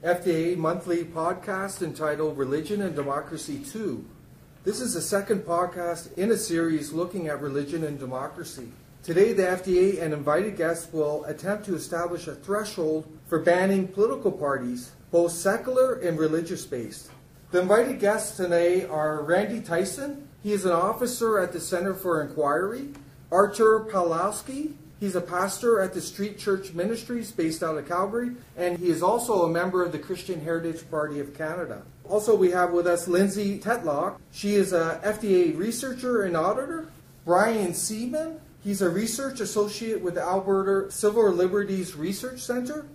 FDA monthly podcast entitled Religion and Democracy 2. This is the second podcast in a series looking at religion and democracy. Today, the FDA and invited guests will attempt to establish a threshold for banning political parties, both secular and religious-based. The invited guests today are Randy Tyson. He is an officer at the Center for Inquiry. Artur Pawlowski. He's a pastor at the Street Church Ministries based out of Calgary, and he is also a member of the Christian Heritage Party of Canada. Also, we have with us Lindsay Tetlock. She is a FDA researcher and auditor. Brian Seaman. He's a research associate with the Alberta Civil Liberties Research Center.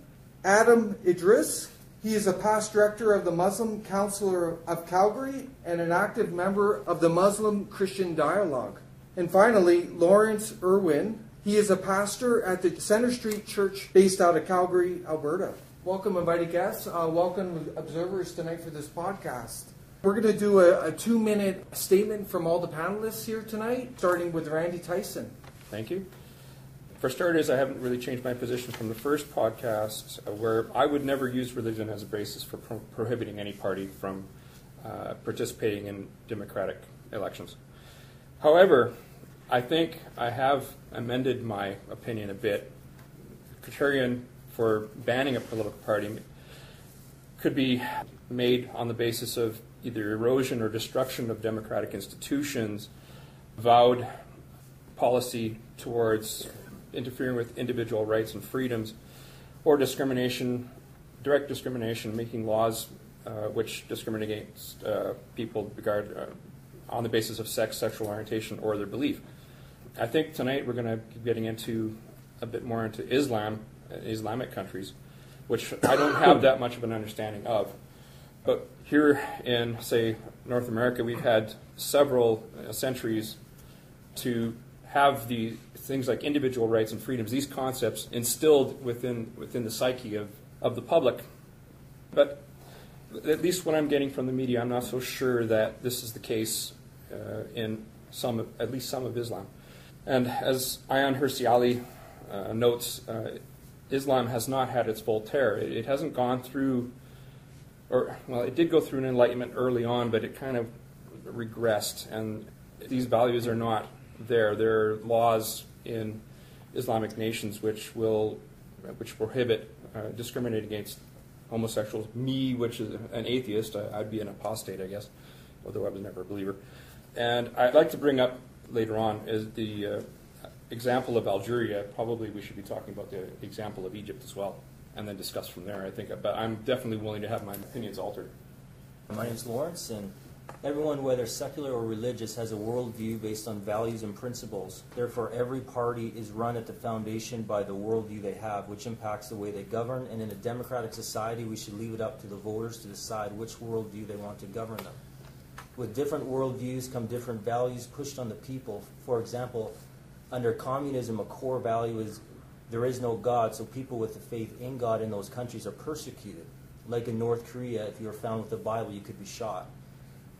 Adam Idris. He is a past director of the Muslim Council of Calgary and an active member of the Muslim Christian Dialogue. And finally, Lawrence Irwin. He is a pastor at the Center Street Church based out of Calgary, Alberta. Welcome, invited guests. Welcome, observers, tonight for this podcast. We're going to do a 2-minute statement from all the panelists here tonight, starting with Randy Tyson. Thank you. For starters, I haven't really changed my position from the first podcast, where I would never use religion as a basis for prohibiting any party from participating in democratic elections. However, I think I have amended my opinion a bit. The criterion for banning a political party could be made on the basis of either erosion or destruction of democratic institutions, avowed policy towards interfering with individual rights and freedoms, or discrimination, direct discrimination, making laws which discriminate against people on the basis of sex, sexual orientation, or their belief. I think tonight we're going to be getting into a bit more into Islam, Islamic countries, which I don't have that much of an understanding of. But here in, say, North America, we've had several centuries to have the things like individual rights and freedoms, these concepts instilled within the psyche of the public. But at least what I'm getting from the media, I'm not so sure that this is the case in at least some of Islam. And as Ayaan Hirsi Ali notes, Islam has not had its Voltaire. It hasn't gone through, it did go through an enlightenment early on, but it kind of regressed, and these values are not there. There are laws in Islamic nations which prohibit discriminating against homosexuals. Me, which is an atheist, I'd be an apostate, I guess, although I was never a believer. And I'd like to bring up later on is the example of Algeria. Probably we should be talking about the example of Egypt as well, and then discuss from there, I think. But I'm definitely willing to have my opinions altered. My name's Lawrence, and everyone, whether secular or religious, has a worldview based on values and principles. Therefore, every party is run at the foundation by the worldview they have, which impacts the way they govern. And in a democratic society, we should leave it up to the voters to decide which worldview they want to govern them. With different worldviews come different values pushed on the people. For example, under communism, a core value is there is no God, so people with the faith in God in those countries are persecuted. Like in North Korea, if you were found with the Bible, you could be shot.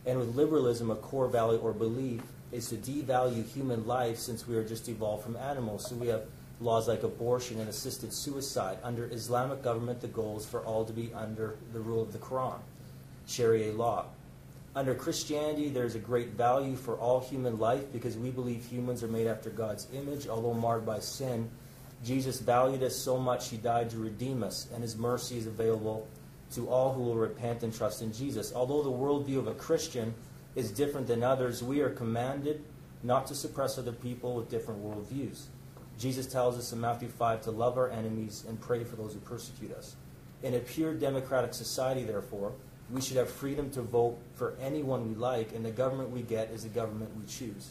And with liberalism, a core value or belief is to devalue human life, since we are just evolved from animals. So we have laws like abortion and assisted suicide. Under Islamic government, the goal is for all to be under the rule of the Quran, Sharia law. Under Christianity, there's a great value for all human life because we believe humans are made after God's image. Although marred by sin, Jesus valued us so much he died to redeem us, and his mercy is available to all who will repent and trust in Jesus. Although the worldview of a Christian is different than others, we are commanded not to suppress other people with different worldviews. Jesus tells us in Matthew 5 to love our enemies and pray for those who persecute us. In a pure democratic society, therefore, we should have freedom to vote for anyone we like, and the government we get is the government we choose.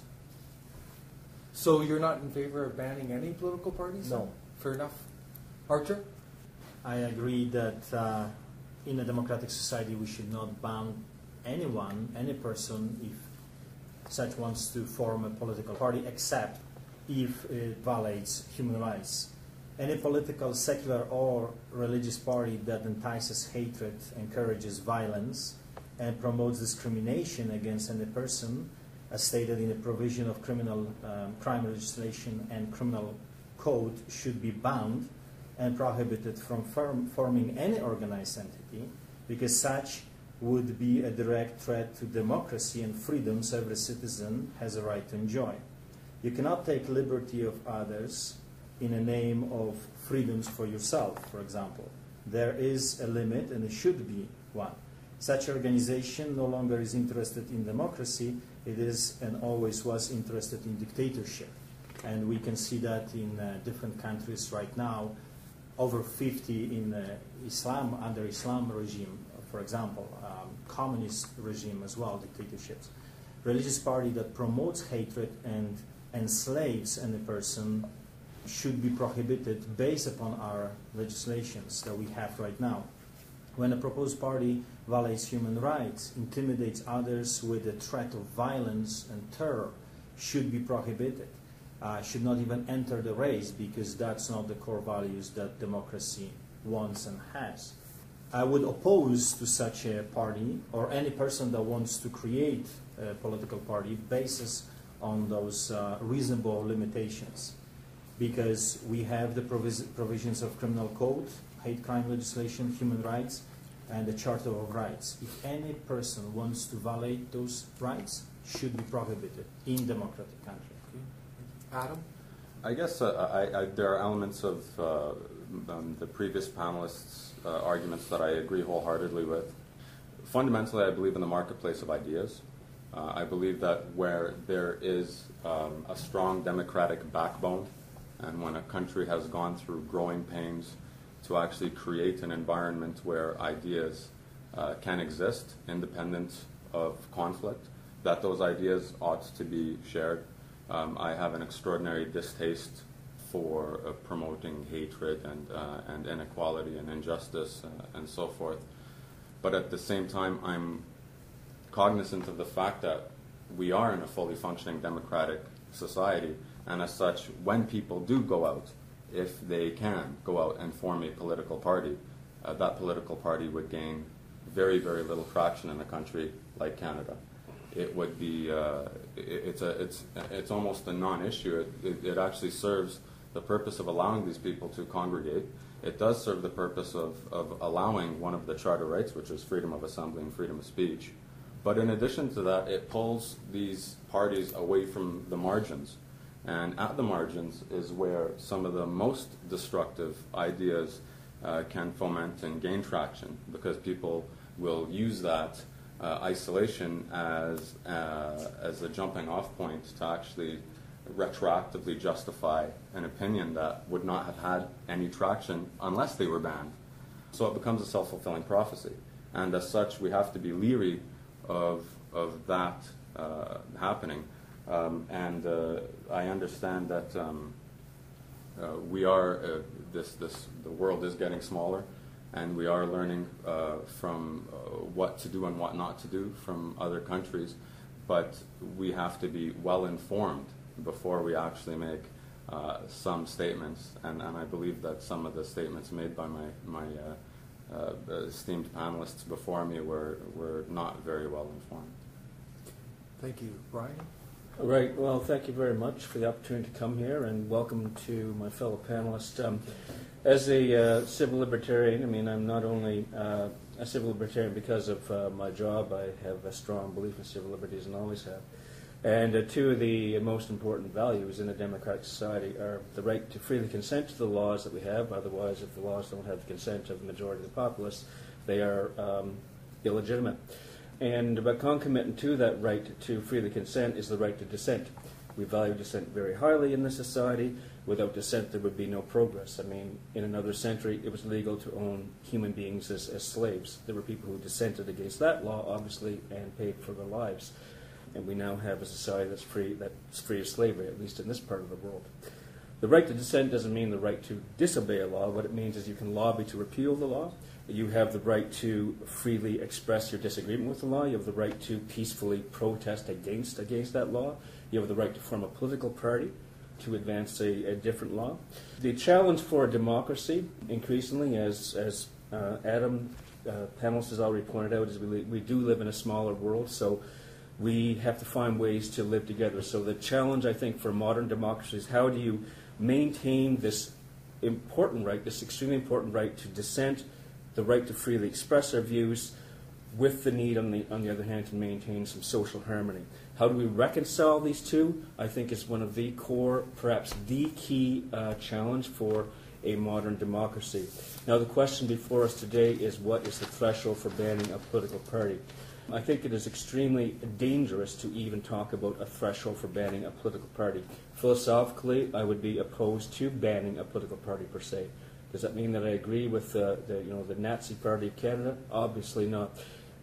So you're not in favor of banning any political parties? No. Fair enough. Archer? I agree that in a democratic society we should not ban anyone, any person, if such wants to form a political party, except if it violates human rights. Any political, secular, or religious party that entices hatred, encourages violence, and promotes discrimination against any person, as stated in the provision of criminal crime legislation and criminal code, should be banned. and prohibited from forming any organized entity, because such would be a direct threat to democracy and freedoms every citizen has a right to enjoy. You cannot take liberty of others in the name of freedoms for yourself, for example. There is a limit, and there should be one. Such organization no longer is interested in democracy, it is and always was interested in dictatorship. And we can see that in different countries right now, over 50 in Islam, under Islam regime, for example, communist regime as well, dictatorships. Religious party that promotes hatred and enslaves any person should be prohibited based upon our legislations that we have right now. When a proposed party violates human rights, intimidates others with the threat of violence and terror, should be prohibited. Should not even enter the race, because that's not the core values that democracy wants and has. I would oppose to such a party, or any person that wants to create a political party basis on those reasonable limitations, because we have the provisions of criminal code, hate crime legislation, human rights, and the Charter of Rights. If any person wants to violate those rights, should be prohibited in democratic country. Adam? I guess there are elements of the previous panelists' arguments that I agree wholeheartedly with. Fundamentally, I believe in the marketplace of ideas. I believe that where there is a strong democratic backbone, and when a country has gone through growing pains to actually create an environment where ideas can exist independent of conflict, that those ideas ought to be shared. I have an extraordinary distaste for promoting hatred and inequality and injustice and so forth. But at the same time, I'm cognizant of the fact that we are in a fully functioning democratic society, and as such, when people do go out, if they can go out and form a political party, that political party would gain very, very little traction in a country like Canada. It would be, it's almost a non-issue. It actually serves the purpose of allowing these people to congregate. It does serve the purpose of allowing one of the charter rights, which is freedom of assembly and freedom of speech. But in addition to that, it pulls these parties away from the margins. And at the margins is where some of the most destructive ideas can foment and gain traction, because people will use that isolation as a jumping off point to actually retroactively justify an opinion that would not have had any traction unless they were banned. So it becomes a self-fulfilling prophecy. And as such, we have to be leery of that happening. I understand that we are the world is getting smaller, and we are learning from what to do and what not to do from other countries. But we have to be well informed before we actually make some statements. And I believe that some of the statements made by my esteemed panelists before me were not very well informed. Thank you. Brian? All right. Well, thank you very much for the opportunity to come here, and welcome to my fellow panelists. As a civil libertarian, I mean, I'm not only a civil libertarian because of my job. I have a strong belief in civil liberties and always have. And two of the most important values in a democratic society are the right to freely consent to the laws that we have. Otherwise, if the laws don't have the consent of the majority of the populace, they are illegitimate. And but concomitant to that right to freely consent is the right to dissent. We value dissent very highly in this society. Without dissent, there would be no progress. I mean, in another century, it was legal to own human beings as slaves. There were people who dissented against that law, obviously, and paid for their lives. And we now have a society that's free of slavery, at least in this part of the world. The right to dissent doesn't mean the right to disobey a law. What it means is you can lobby to repeal the law. You have the right to freely express your disagreement with the law. You have the right to peacefully protest against that law. You have the right to form a political party to advance a different law. The challenge for democracy, increasingly, as Adam, panelist has already pointed out, is we do live in a smaller world, so we have to find ways to live together. So the challenge, I think, for modern democracy is how do you maintain this important right, this extremely important right to dissent, the right to freely express our views, with the need, on the other hand, to maintain some social harmony. How do we reconcile these two? I think is one of the core, perhaps the key challenge for a modern democracy. Now, the question before us today is, what is the threshold for banning a political party? I think it is extremely dangerous to even talk about a threshold for banning a political party. Philosophically, I would be opposed to banning a political party per se. Does that mean that I agree with the Nazi Party of Canada? Obviously not.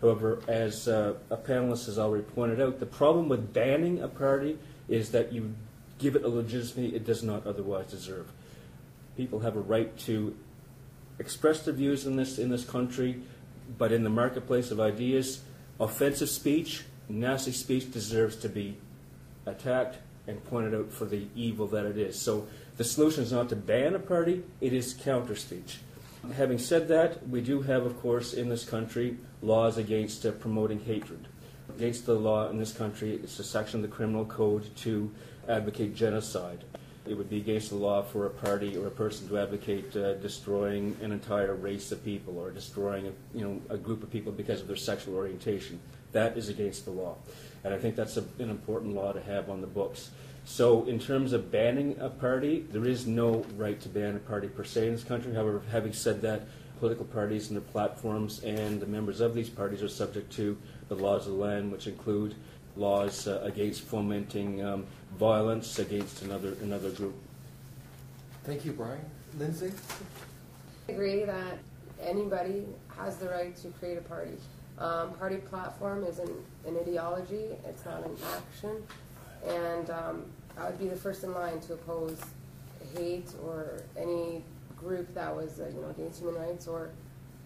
However, as a panelist has already pointed out, the problem with banning a party is that you give it a legitimacy it does not otherwise deserve. People have a right to express their views in this country, but in the marketplace of ideas, offensive speech, nasty speech deserves to be attacked and pointed out for the evil that it is. So the solution is not to ban a party, it is counter speech. Having said that, we do have, of course, in this country, laws against promoting hatred. Against the law in this country, it's a section of the criminal code to advocate genocide. It would be against the law for a party or a person to advocate destroying an entire race of people or destroying a group of people because of their sexual orientation. That is against the law. And I think that's an important law to have on the books. So in terms of banning a party, there is no right to ban a party per se in this country. However, having said that, political parties and their platforms and the members of these parties are subject to the laws of the land, which include laws against fomenting violence against another group. Thank you, Brian. Lindsay? I agree that anybody has the right to create a party. Party platform is an ideology, it's not an action. And I would be the first in line to oppose hate or any group that was against human rights, or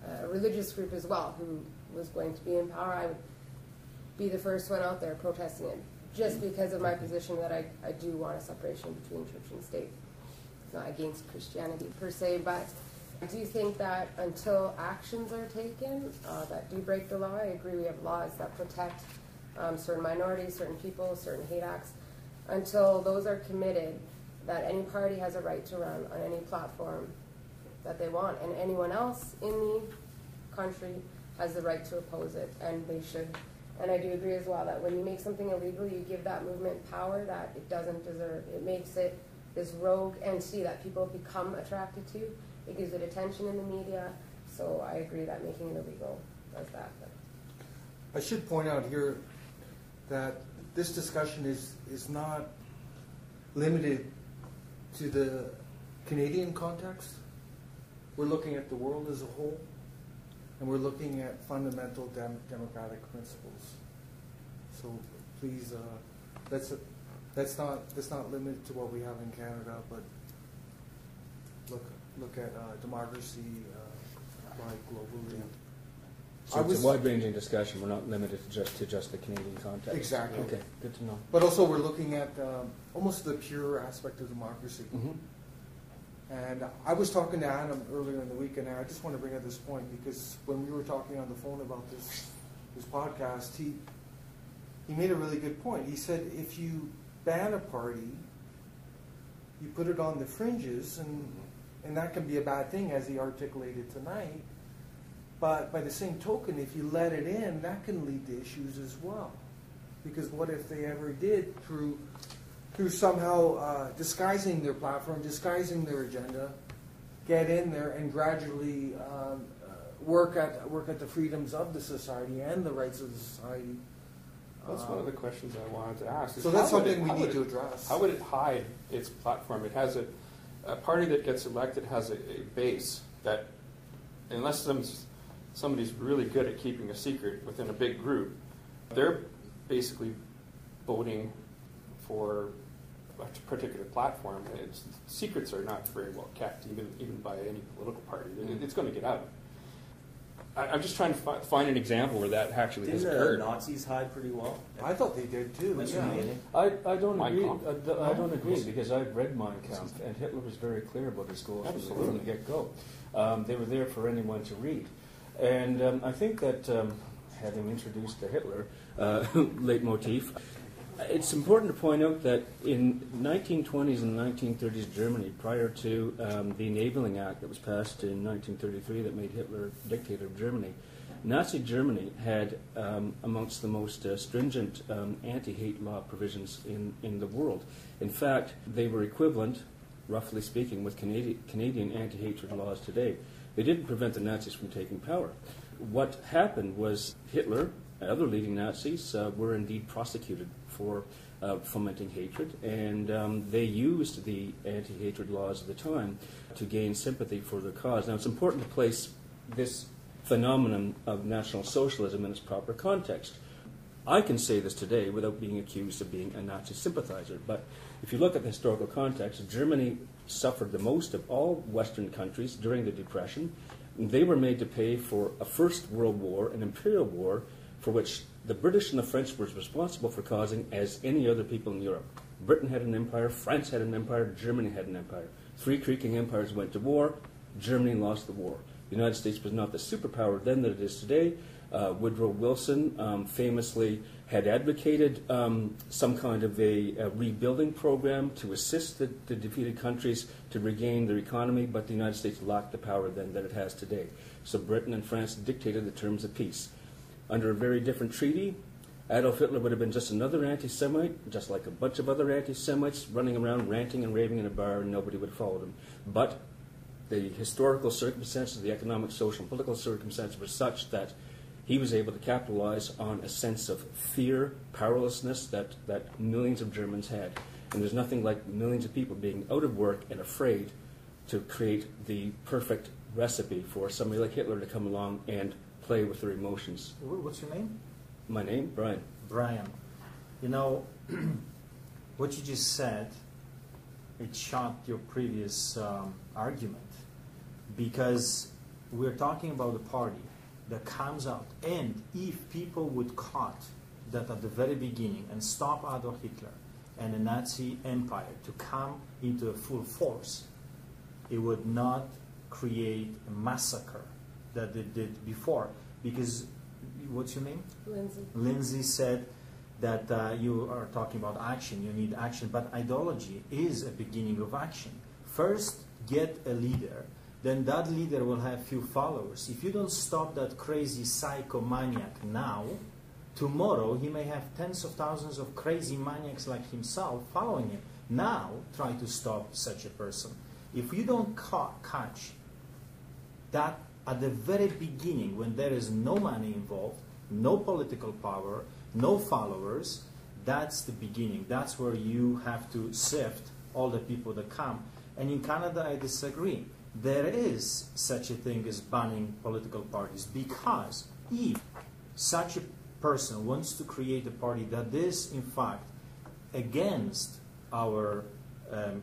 a religious group as well who was going to be in power. I would be the first one out there protesting it, just because of my position that I do want a separation between church and state. It's not against Christianity per se, but I do think that until actions are taken that do break the law, I agree we have laws that protect certain minorities, certain people, certain hate acts. Until those are committed, that any party has a right to run on any platform that they want, and anyone else in the country has the right to oppose it, and they should. And I do agree as well that when you make something illegal, you give that movement power that it doesn't deserve. It makes it this rogue entity that people become attracted to. It gives it attention in the media. So I agree that making it illegal does that. I should point out here that this discussion is not limited to the Canadian context. We're looking at the world as a whole, and we're looking at fundamental democratic principles. So please, that's not limited to what we have in Canada, but look at democracy applied globally. So it's a wide-ranging discussion. We're not limited to just the Canadian context. Exactly. Okay, good to know. But also we're looking at almost the pure aspect of democracy. Mm-hmm. And I was talking to Adam earlier in the week, and I just want to bring up this point because when we were talking on the phone about this podcast, he made a really good point. He said if you ban a party, you put it on the fringes, and that can be a bad thing, as he articulated tonight. But by the same token, if you let it in, that can lead to issues as well. Because what if they ever did, through somehow disguising their platform, disguising their agenda, get in there and gradually work at the freedoms of the society and the rights of the society? That's one of the questions I wanted to ask. So that's something we need to address. How would it hide its platform? It has a party that gets elected has a base that, unless somebody's really good at keeping a secret within a big group, they're basically voting for a particular platform. Secrets are not very well kept, even by any political party. It's going to get out. I'm just trying to find an example where that actually has occurred. Didn't the Nazis hide pretty well? I thought they did too. I don't Mein agree. Kampf. I don't agree because I've read Mein Kampf, and Hitler was very clear about his goals from the get-go. They were there for anyone to read. And I think that having introduced the Hitler leitmotif, It's important to point out that in 1920s and 1930s Germany, prior to the Enabling Act that was passed in 1933 that made Hitler dictator of Germany, Nazi Germany had amongst the most stringent anti-hate law provisions in the world. In fact, they were equivalent, roughly speaking, with Canadian anti-hatred laws today. They didn't prevent the Nazis from taking power. What happened was Hitler and other leading Nazis were indeed prosecuted for fomenting hatred, and they used the anti-hatred laws of the time to gain sympathy for their cause. Now, it's important to place this phenomenon of National Socialism in its proper context. I can say this today without being accused of being a Nazi sympathizer, but if you look at the historical context, Germany suffered the most of all Western countries during the Depression. They were made to pay for a First World War, an imperial war, for which the British and the French were responsible for causing as any other people in Europe. Britain had an empire, France had an empire, Germany had an empire. Three creaking empires went to war, Germany lost the war. The United States was not the superpower then that it is today. Woodrow Wilson famously had advocated some kind of a rebuilding program to assist the defeated countries to regain their economy, but the United States lacked the power then that it has today. So Britain and France dictated the terms of peace. Under a very different treaty, Adolf Hitler would have been just another anti-Semite, just like a bunch of other anti-Semites running around ranting and raving in a bar, and nobody would have followed him. But the historical circumstances, the economic, social, and political circumstances were such that he was able to capitalize on a sense of fear, powerlessness that millions of Germans had. And there's nothing like millions of people being out of work and afraid to create the perfect recipe for somebody like Hitler to come along and play with their emotions. What's your name? My name? Brian. Brian. You know, what you just said, it shot your previous argument, because we're talking about a party that comes out, and if people would caught that at the very beginning and stop Adolf Hitler and the Nazi empire to come into a full force, it would not create a massacre that they did before. Because, what's your name? Lindsay. Lindsay said that you are talking about action, you need action, but ideology is a beginning of action. First, get a leader, then that leader will have few followers. If you don't stop that crazy psychomaniac now, tomorrow he may have tens of thousands of crazy maniacs like himself following him. Now, try to stop such a person. If you don't catch that at the very beginning, when there is no money involved, no political power, no followers, that's the beginning. That's where you have to sift all the people that come. And in Canada, I disagree. There is such a thing as banning political parties, because if such a person wants to create a party that is, in fact, against our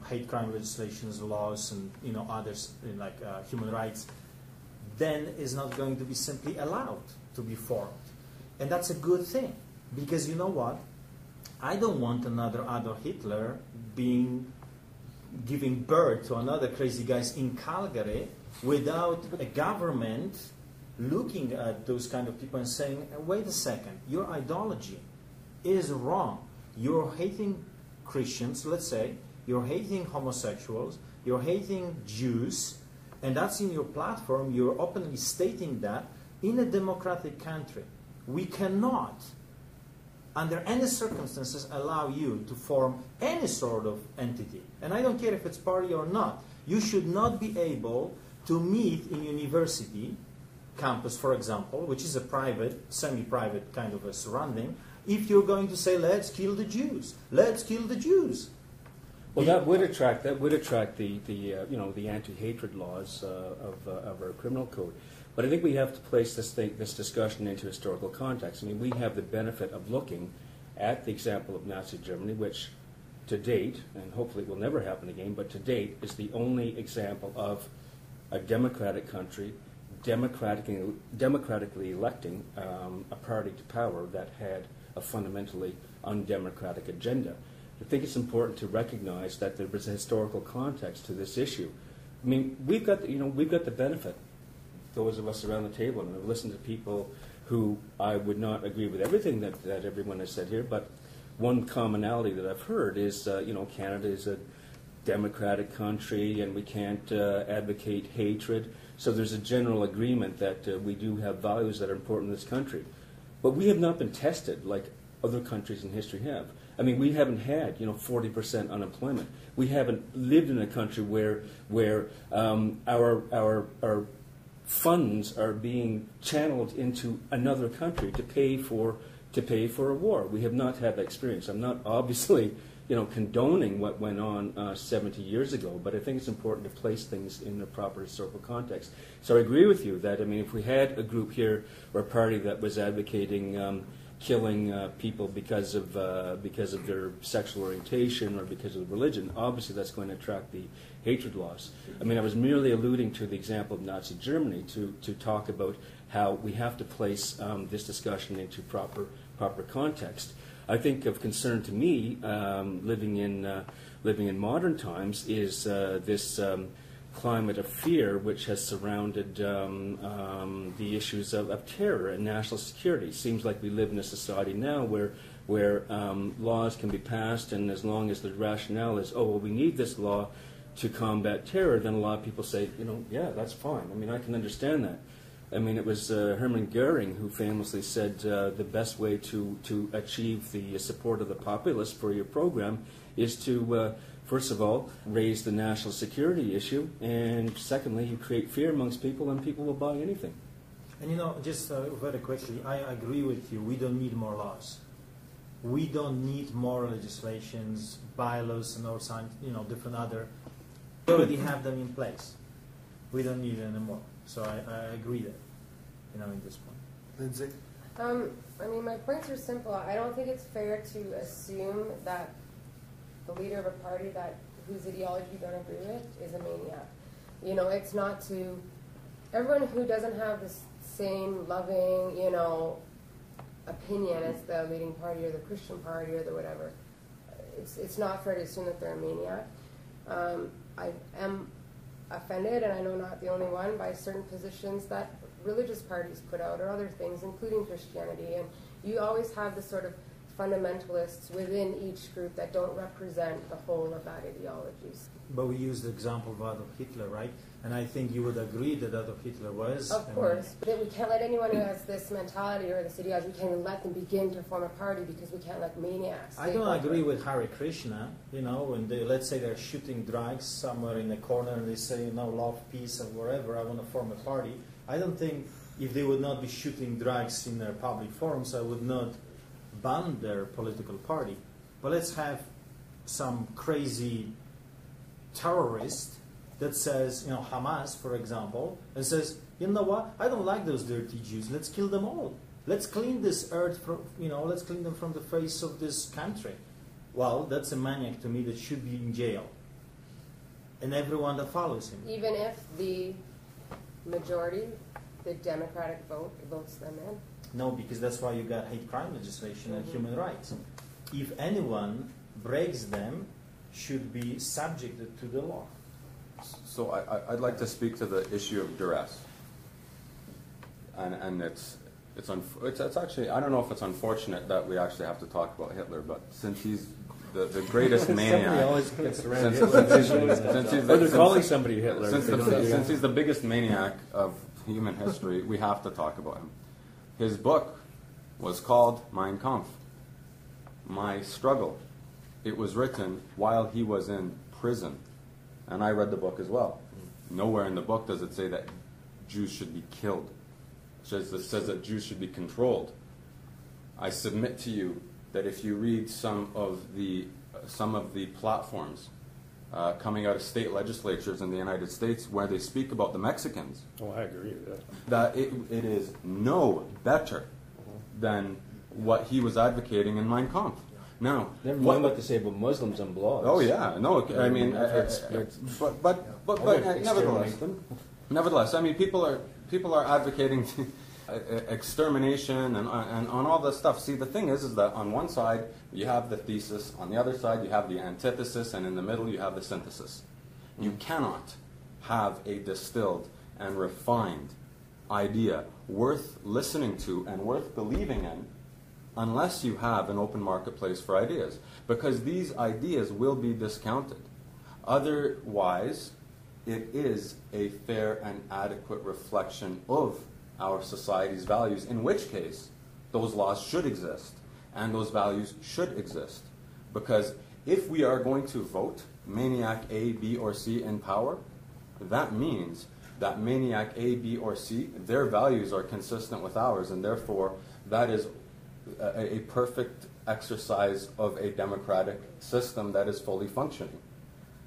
hate crime legislations, laws, and others like human rights, then is not going to be simply allowed to be formed. And that's a good thing, because you know what? I don't want another Adolf Hitler giving birth to another crazy guys in Calgary without a government looking at those kind of people and saying, wait a second, your ideology is wrong. You're hating Christians, let's say, you're hating homosexuals, you're hating Jews, and that's in your platform, you're openly stating that. In a democratic country, we cannot, under any circumstances, allow you to form any sort of entity. And I don't care if it's party or not. You should not be able to meet in university campus, for example, which is a private, semi-private kind of a surrounding, if you're going to say, let's kill the Jews. Let's kill the Jews. Well, that would attract the anti-hatred laws of our criminal code. But I think we have to place this discussion into historical context. I mean, we have the benefit of looking at the example of Nazi Germany, which to date, and hopefully it will never happen again, but to date is the only example of a democratic country democratically electing a party to power that had a fundamentally undemocratic agenda. I think it's important to recognize that there was a historical context to this issue. I mean, we've got the benefit, those of us around the table, and I've listened to people who I would not agree with everything that everyone has said here, but one commonality that I've heard is, Canada is a democratic country and we can't advocate hatred. So there's a general agreement that we do have values that are important in this country. But we have not been tested like other countries in history have. I mean, we haven't had, 40% unemployment. We haven't lived in a country where our funds are being channeled into another country to pay for a war. We have not had that experience. I'm not obviously, condoning what went on 70 years ago, but I think it's important to place things in the proper historical context. So I agree with you that, if we had a group here or a party that was advocating killing people because of their sexual orientation or because of religion, obviously that's going to attract the hatred laws. I was merely alluding to the example of Nazi Germany to talk about how we have to place this discussion into proper context. I think of concern to me, living in modern times, is this climate of fear which has surrounded the issues of terror and national security. It seems like we live in a society now where laws can be passed, and as long as the rationale is, we need this law to combat terror, then a lot of people say, yeah, that's fine. I can understand that. It was Hermann Goering who famously said the best way to achieve the support of the populace for your program is to, first of all, raise the national security issue, and secondly, you create fear amongst people and people will buy anything. And just very quickly, I agree with you. We don't need more laws. We don't need more legislations, bylaws, and all signs, different other. We already have them in place. We don't need it anymore. So I agree that, in this point. Lindsay? My points are simple. I don't think it's fair to assume that the leader of a party whose ideology you don't agree with is a maniac. It's not to everyone who doesn't have the same loving, opinion as the leading party or the Christian party or the whatever. It's not fair to assume that they're a maniac. I am offended, and I know not the only one, by certain positions that religious parties put out or other things, including Christianity. And you always have the sort of fundamentalists within each group that don't represent the whole of that ideologies. But we use the example of Adolf Hitler, right? And I think you would agree that Adolf Hitler was... Of course. That we can't let anyone who has this mentality or this ideology, we can't let them begin to form a party because we can't let maniacs. I don't agree with Hare Krishna, when let's say they're shooting drugs somewhere in the corner and they say, love, peace, or whatever, I want to form a party. I don't think if they would not be shooting drugs in their public forums, I would not ban their political party. But let's have some crazy terrorist that says, Hamas, for example, and says, you know what, I don't like those dirty Jews, let's kill them all. Let's clean this earth from, let's clean them from the face of this country. Well, that's a maniac to me that should be in jail. And everyone that follows him. Even if the majority, the Democratic vote, votes them in? No, because that's why you got hate crime legislation and human rights. If anyone breaks them, should be subjected to the law. So I'd like to speak to the issue of duress, and it's actually, I don't know if it's unfortunate that we actually have to talk about Hitler, but since he's the greatest maniac, somebody always gets around Hitler. Calling somebody Hitler. Since he's the biggest maniac of human history, we have to talk about him. His book was called Mein Kampf, My Struggle. It was written while he was in prison. And I read the book as well. Nowhere in the book does it say that Jews should be killed. It says that Jews should be controlled. I submit to you that if you read some of the platforms coming out of state legislatures in the United States where they speak about the Mexicans, I agree with that. That it is no better than what he was advocating in Mein Kampf. Now, never mind what they say about Muslims on blogs. Oh yeah, no, I mean, but nevertheless, I mean, people are advocating extermination and on all this stuff. See, the thing is that on one side you have the thesis, on the other side you have the antithesis, and in the middle you have the synthesis. You cannot have a distilled and refined idea worth listening to and worth believing in unless you have an open marketplace for ideas, because these ideas will be discounted. Otherwise, it is a fair and adequate reflection of our society's values, in which case those laws should exist and those values should exist. Because if we are going to vote maniac A, B, or C in power, that means that maniac A, B, or C, their values are consistent with ours, and therefore that is a perfect exercise of a democratic system that is fully functioning.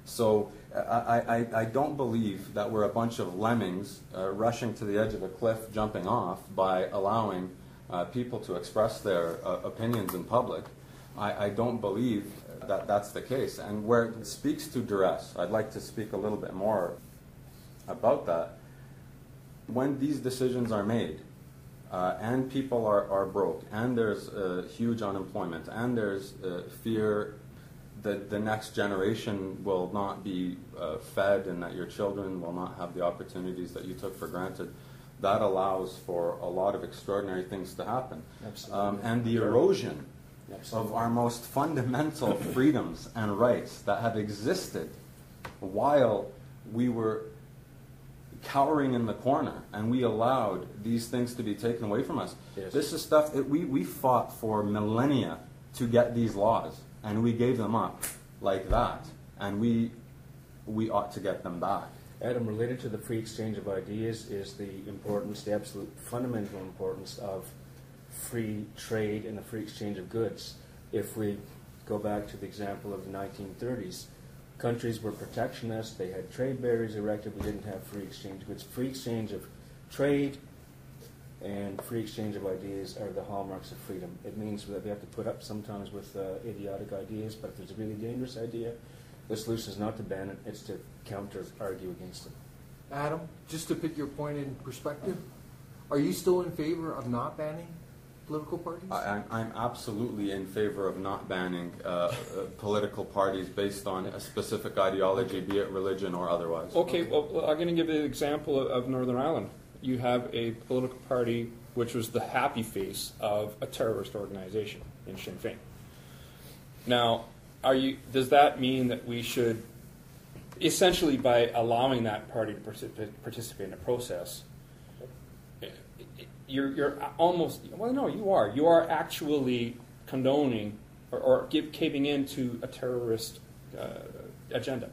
So I don't believe that we're a bunch of lemmings rushing to the edge of a cliff, jumping off by allowing people to express their opinions in public. I don't believe that that's the case. And where it speaks to duress, I'd like to speak a little bit more about that. When these decisions are made, and people are broke, and there's huge unemployment, and there's fear that the next generation will not be fed and that your children will not have the opportunities that you took for granted, that allows for a lot of extraordinary things to happen. And the erosion of our most fundamental freedoms and rights that have existed while we were cowering in the corner and we allowed these things to be taken away from us. Yes. This is stuff that we fought for millennia to get these laws, and we gave them up like that, and we ought to get them back. Adam, related to the free exchange of ideas is the importance, the absolute fundamental importance of free trade and the free exchange of goods. If we go back to the example of the 1930s, countries were protectionist, they had trade barriers erected, we didn't have free exchange of goods. Free exchange of trade and free exchange of ideas are the hallmarks of freedom. It means that we have to put up sometimes with idiotic ideas, but if there's a really dangerous idea, the solution is not to ban it, it's to counter-argue against it. Adam, just to put your point in perspective, are you still in favor of not banning political parties? I'm absolutely in favor of not banning political parties based on a specific ideology, be it religion or otherwise. Okay, well, I'm going to give you an example of Northern Ireland. You have a political party which was the happy face of a terrorist organization in Sinn Féin. Now, does that mean that we should, essentially by allowing that party to participate in the process, you're almost, well, no, you are actually condoning or caving into a terrorist agenda.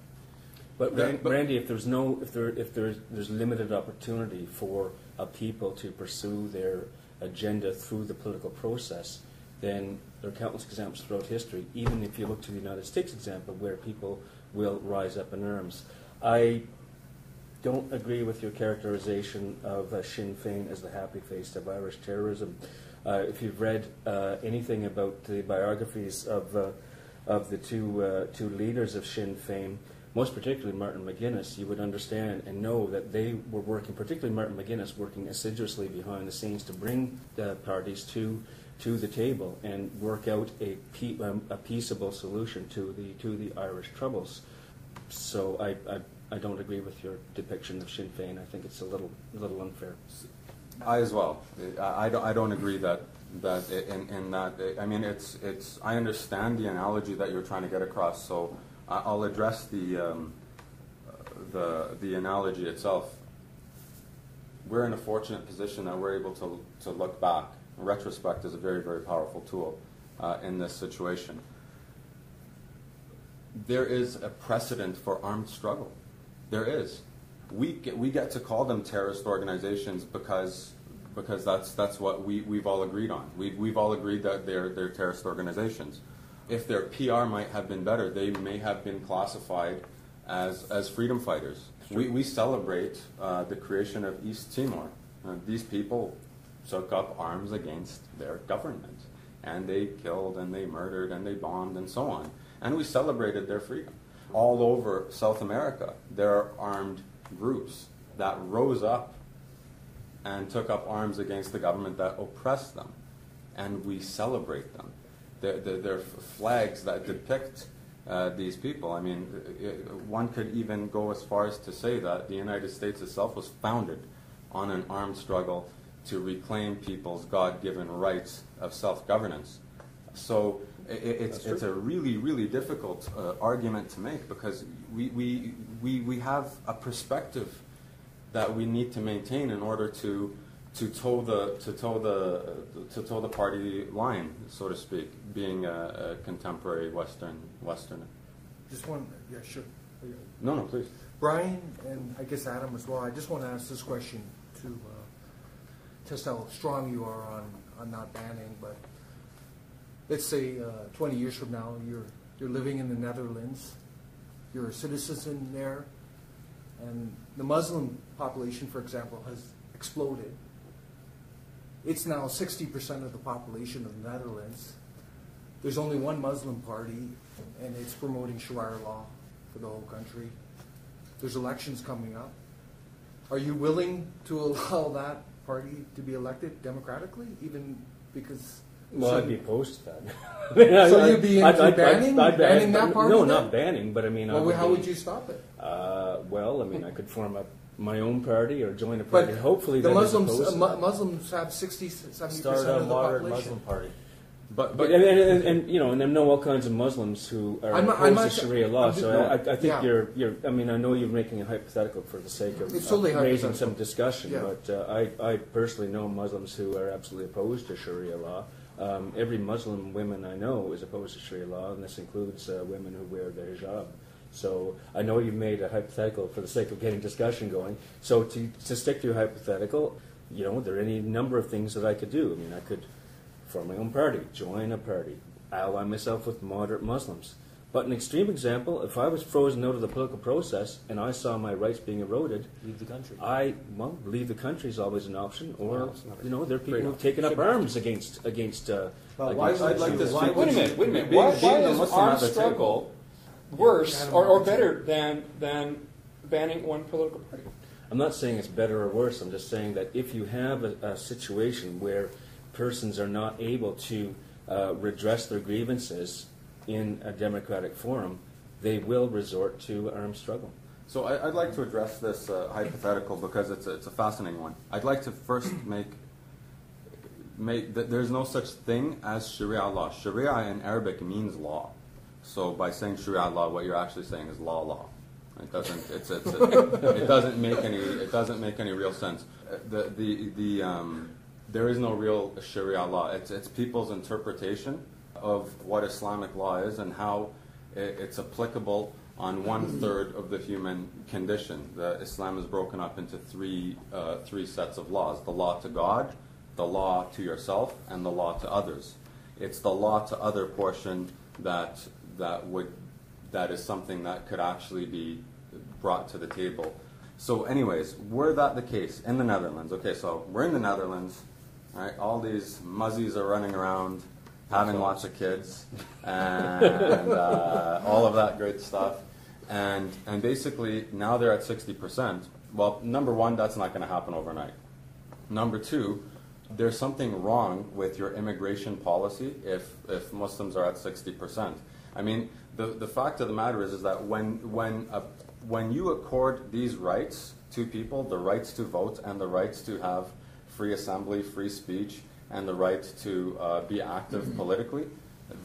But Randy, if there's limited opportunity for a people to pursue their agenda through the political process, then there are countless examples throughout history, even if you look to the United States example, where people will rise up in arms. I don't agree with your characterization of Sinn Féin as the happy face of Irish terrorism. If you've read anything about the biographies of the two leaders of Sinn Féin, most particularly Martin McGuinness, you would understand and know that they were working, particularly Martin McGuinness, working assiduously behind the scenes to bring the parties to the table and work out a peaceable solution to the Irish troubles. So I don't agree with your depiction of Sinn Féin. I think it's a little unfair. I as well. I don't agree that in that. I mean, it's. I understand the analogy that you're trying to get across. So I'll address the analogy itself. We're in a fortunate position that we're able to look back. Retrospect is a very, very powerful tool in this situation. There is a precedent for armed struggle. There is. We get to call them terrorist organizations because that's what we've all agreed on. We've all agreed that they're terrorist organizations. If their PR might have been better, they may have been classified as freedom fighters. We celebrate the creation of East Timor. These people took up arms against their government, and they killed and they murdered and they bombed and so on. And we celebrated their freedom. All over South America, there are armed groups that rose up and took up arms against the government that oppressed them, and we celebrate them. They're flags that depict these people. I mean, one could even go as far as to say that the United States itself was founded on an armed struggle to reclaim people's God-given rights of self-governance. So it's a really, really difficult argument to make, because we have a perspective that we need to maintain in order to toe the party line, so to speak, being a contemporary Westerner. Just one, yeah, sure. No, please. Brian, and I guess Adam as well, I just want to ask this question to test how strong you are on not banning, but let's say 20 years from now, you're living in the Netherlands, you're a citizen there, and the Muslim population, for example, has exploded. It's now 60% of the population of the Netherlands. There's only one Muslim party, and it's promoting Sharia law for the whole country. There's elections coming up. Are you willing to allow that party to be elected democratically, even because... Well, I'd be opposed to that. So you'd be into banning that party? No, then? not banning, but I mean... Well, how would you stop it? Well, I mean, I could form my own party or join a party. But hopefully, the that Muslims have 60-70% Start of a the moderate population. Muslim party. But and you know, and I know all kinds of Muslims who are opposed to Sharia law. So I think yeah. you're. I mean, I know you're making a hypothetical for the sake of It's totally raising hypothetical. some discussion. Yeah. But I personally know Muslims who are absolutely opposed to Sharia law. Every Muslim woman I know is opposed to Sharia law, and this includes women who wear the hijab. So I know you've made a hypothetical for the sake of getting discussion going. So to stick to your hypothetical, you know, there are any number of things that I could do. I mean, I could form my own party, join a party, ally myself with moderate Muslims. But an extreme example, if I was frozen out of the political process and I saw my rights being eroded, Leave the country. Leave the country is always an option. Or, Well, you know, there are people who've taken up arms against. I'd like to Wait a minute. being Why the is Muslim armed at the struggle worse or better than banning one political party? I'm not saying it's better or worse. I'm just saying that if you have a situation where persons are not able to redress their grievances in a democratic forum, they will resort to armed struggle. So I'd like to address this hypothetical because it's a fascinating one. I'd like to first make that there's no such thing as Sharia law. Sharia in Arabic means law. So by saying Sharia law, what you're actually saying is law. It doesn't. It doesn't make any real sense. There is no real Sharia law. It's people's interpretation of what Islamic law is and how it's applicable on 1/3 of the human condition. Islam is broken up into three sets of laws: the law to God, the law to yourself, and the law to others. It's the law to other portion that is something that could actually be brought to the table. So anyways, were that the case in the Netherlands, okay, so we're in the Netherlands, right? All these muzzies are running around, having lots of kids, and all of that great stuff. And basically, now they're at 60%. Well, number one, that's not going to happen overnight. Number two, there's something wrong with your immigration policy if Muslims are at 60%. I mean, the fact of the matter is that when you accord these rights to people, the rights to vote and the rights to have free assembly, free speech, and the right to be active politically,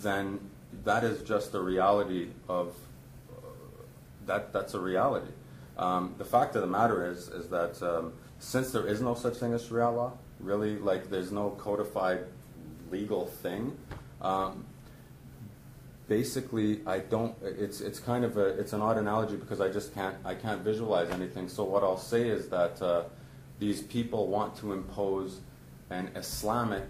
then that is just a reality of that's a reality. The fact of the matter is that since there is no such thing as Sharia law, really, like there's no codified legal thing. Basically, I don't. It's kind of it's an odd analogy because I can't visualize anything. So what I'll say is that these people want to impose an Islamic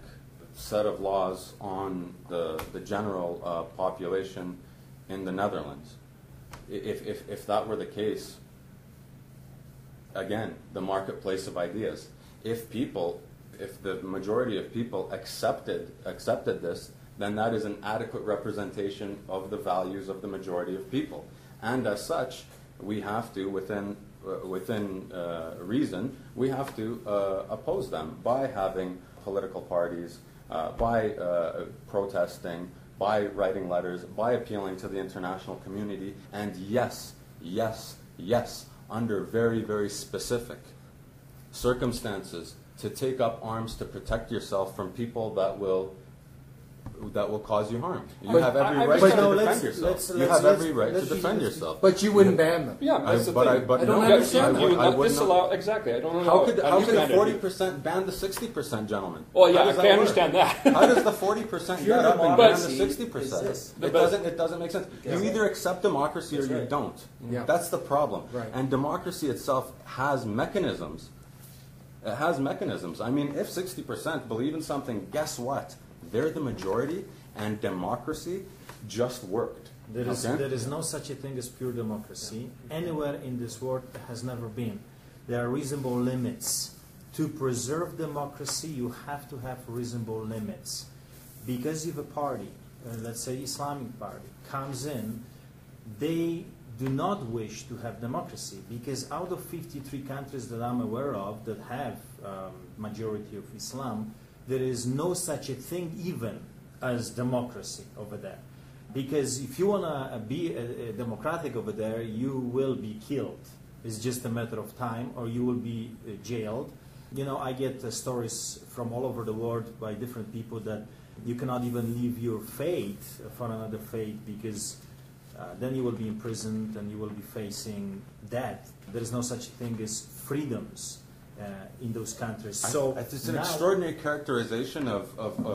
set of laws on the general population in the Netherlands. If that were the case, again, the marketplace of ideas. If the majority of people accepted this, then that is an adequate representation of the values of the majority of people. And as such, we have to, within reason, we have to oppose them by having political parties, by protesting, by writing letters, by appealing to the international community, and yes, under very, very specific circumstances, to take up arms to protect yourself from people that will cause you harm. You But have every I right understand- to No, defend yourself. You have every right to defend yourself. But you wouldn't ban them. Yeah, that's the thing. I don't no, understand I You would- would I not would disallow exactly. I don't know How could you the ban it. 40% ban the 60%, gentlemen? Well, yeah, How does I that work? understand that. How does the 40% Pure get up and ban the democracy 60%? exists. It doesn't make sense. You either accept democracy or That's you right. don't. Yeah. That's the problem. Right. And democracy itself has mechanisms. It has mechanisms. I mean, if 60% believe in something, guess what? They're the majority, and democracy just worked. There Okay? is no such a thing as pure democracy. Anywhere in this world has never been. There are reasonable limits. To preserve democracy, you have to have reasonable limits. Because if a party, let's say Islamic party, comes in, they do not wish to have democracy, because out of 53 countries that I'm aware of that have majority of Islam, there is no such a thing even as democracy over there. Because if you want to be a democratic over there, you will be killed. It's just a matter of time, or you will be jailed. You know, I get stories from all over the world by different people that you cannot even leave your faith for another faith, because then you will be imprisoned and you will be facing death. There is no such thing as freedoms in those countries. So it's an now, extraordinary characterization of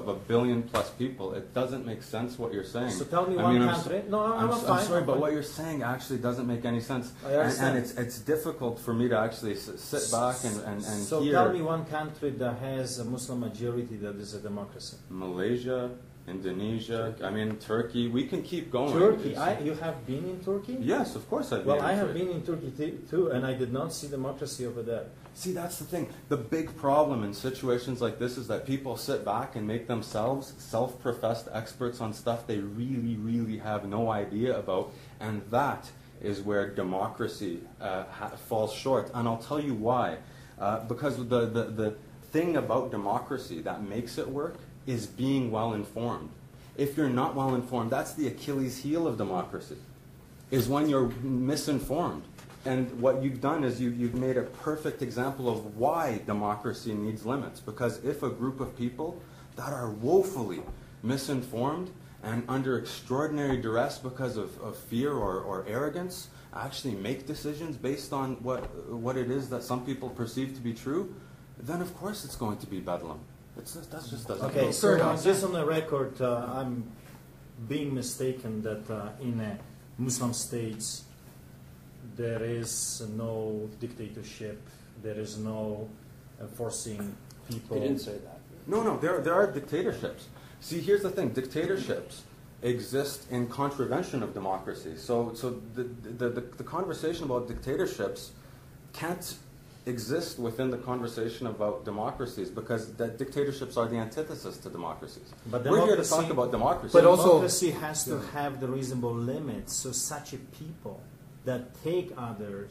a billion plus people. It doesn't make sense what you're saying. So tell me I one mean, country. No, I'm I'm fine. sorry, I'm but fine. what you're saying actually doesn't make any sense. I understand. And it's difficult for me to actually sit back and So hear. tell me one country that has a Muslim majority that is a democracy. Malaysia, Indonesia, I mean Turkey. We can keep going. Turkey. It's- You have been in Turkey? Yes, of course I've Well, been. I in have Turkey. been in Turkey too, and I did not see democracy over there. See, that's the thing. The big problem in situations like this is that people sit back and make themselves self-professed experts on stuff they really, really have no idea about, and that is where democracy falls short. And I'll tell you why. Because the thing about democracy that makes it work is being well informed. If you're not well informed, that's the Achilles heel of democracy, is when you're misinformed. And what you've done is you've made a perfect example of why democracy needs limits. Because if a group of people that are woefully misinformed and under extraordinary duress because of fear or arrogance actually make decisions based on what it is that some people perceive to be true, then of course it's going to be bedlam. That just doesn't Okay, make so sense. just on the record, I'm being mistaken that in Muslim states there is no dictatorship, there is no forcing people. He didn't say that. No, there are dictatorships. See, here's the thing: dictatorships exist in contravention of democracy. So the conversation about dictatorships can't exist within the conversation about democracies, because the dictatorships are the antithesis to democracies. But We're here to democracy- talk about democracy. But also- democracy has to have the reasonable limits. So such a people that take other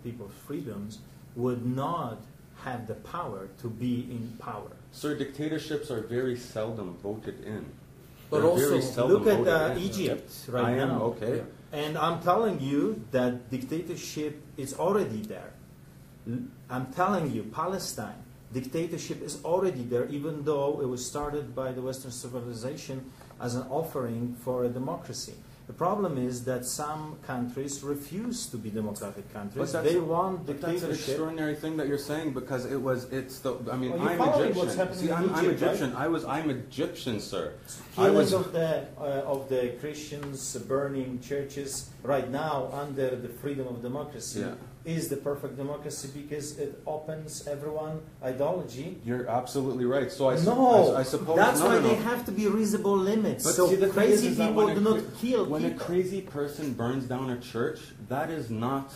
people's freedoms would not have the power to be in power. Sir, dictatorships are very seldom voted in. But They're also, very seldom Look at voted in. Egypt right I am now. okay. And I'm telling you that dictatorship is already there. I'm telling you, Palestine, dictatorship is already there, even though it was started by the Western civilization as an offering for a democracy. The problem is that some countries refuse to be democratic countries. They want But that's an dictatorship. extraordinary thing that you're saying, because I mean, Well, you're I'm following Egyptian. what's happening See, in I'm Egypt, right? Egyptian. I'm Egyptian, sir. I Killing was. of the Christians, burning churches right now under the freedom of democracy Yeah. is the perfect democracy, because it opens everyone ideology. You're absolutely right. So I suppose that's no, why no, no. they have to be reasonable limits. But so see, the thing crazy is that people when do a not cra- kill When a people. crazy person burns down a church, that is not.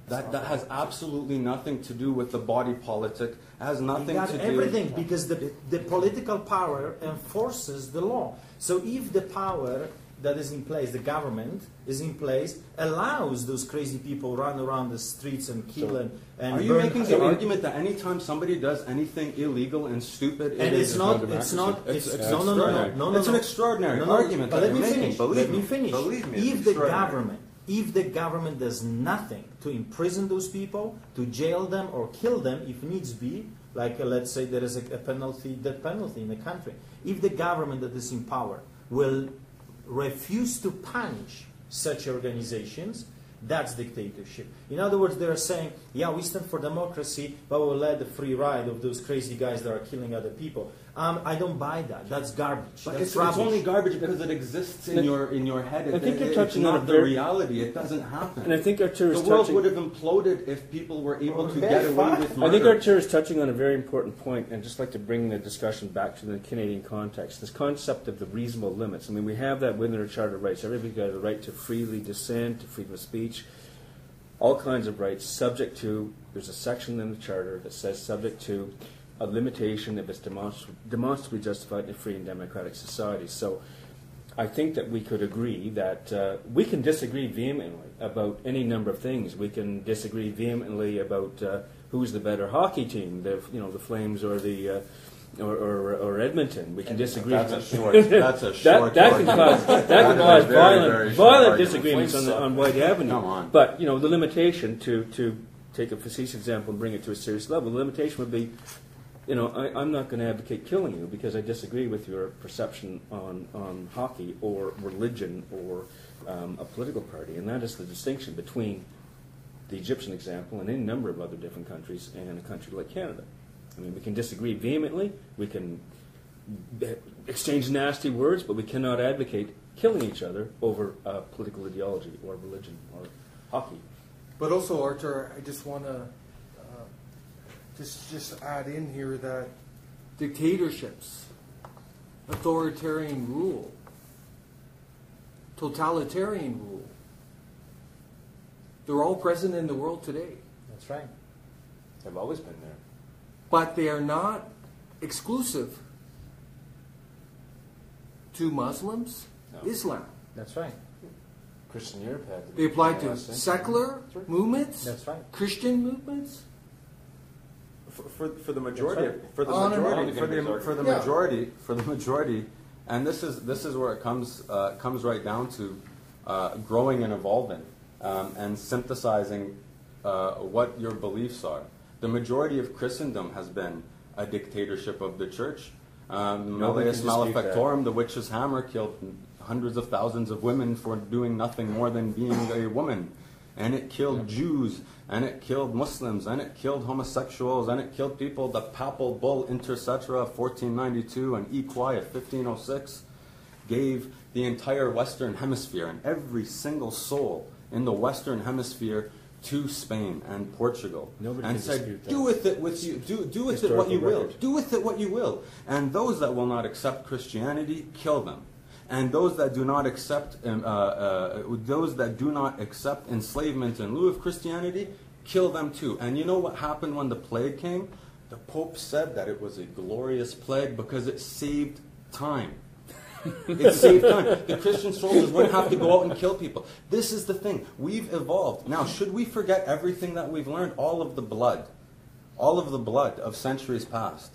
That has absolutely nothing to do with the body politic. It has You nothing got to do. everything, because the political power enforces the law. So if the power that is in place, the government is in place, allows those crazy people run around the streets and kill and Are you burn. making the argument that anytime somebody does anything illegal and stupid, And it it's is not. democracy? It's not. It's no, extraordinary. no. It's an extraordinary No, no, argument but that let you're me making. finish. Believe Let me me. finish. Believe me. it's If the extraordinary. government if the government does nothing to imprison those people, to jail them or kill them if needs be, like let's say there is a penalty, death penalty in the country, if the government that is in power will refuse to punish such organizations, that's dictatorship. In other words, they're saying, yeah, we stand for democracy, but we'll let the free ride of those crazy guys that are killing other people. I don't buy that. That's garbage. But That's it's only garbage because it exists in your head. I think you're It's touching on not a the very- reality. It doesn't happen. And I think Artur is the world touching. would have imploded if people were able to Okay, get away fine. with murder. I think Artur is touching on a very important point, and I'd just like to bring the discussion back to the Canadian context. This concept of the reasonable limits. I mean, we have that within our Charter of Rights. Everybody's got a right to freely dissent, to freedom of speech, all kinds of rights, subject to, there's a section in the Charter that says subject to a limitation if it's demonstrably justified in a free and democratic society. So I think that we could agree that we can disagree vehemently about any number of things. We can disagree vehemently about who's the better hockey team, the Flames or the or Edmonton. We can disagree. That's a short. That's a short. That can cause very short violent argument. disagreements on White Avenue. Come on. But the limitation to take a facetious example and bring it to a serious level, the limitation would be, I'm not going to advocate killing you because I disagree with your perception on hockey or religion or a political party, and that is the distinction between the Egyptian example and any number of other different countries and a country like Canada. I mean, we can disagree vehemently, we can exchange nasty words, but we cannot advocate killing each other over political ideology or religion or hockey. But also, Artur, I just want to just add in here that dictatorships, authoritarian rule, totalitarian rule, they're all present in the world today. That's right. They've always been there. But they are not exclusive to Muslims, No. Islam. That's right. Christian Europe had They apply to secular movements, That's right. Christian movements. For the majority, That's right. for the On and majority, on. for the majority, and this is where it comes right down to growing and evolving and synthesizing what your beliefs are. The majority of Christendom has been a dictatorship of the church. Malleus Maleficorum, the witch's hammer, killed hundreds of thousands of women for doing nothing more than being a woman. And it killed Jews, and it killed Muslims, and it killed homosexuals, and it killed people. The papal bull Inter Cetera of 1492 and Equi of 1506 gave the entire Western Hemisphere and every single soul in the Western Hemisphere to Spain and Portugal, Nobody and can said, dispute that. "Do with it what you will. record. Do with it what you will." And those that will not accept Christianity, kill them. And those that do not accept enslavement in lieu of Christianity, kill them too. And you know what happened when the plague came? The Pope said that it was a glorious plague because it saved time. It saved time. The Christian soldiers wouldn't have to go out and kill people. This is the thing. We've evolved. Now, should we forget everything that we've learned? All of the blood of centuries past.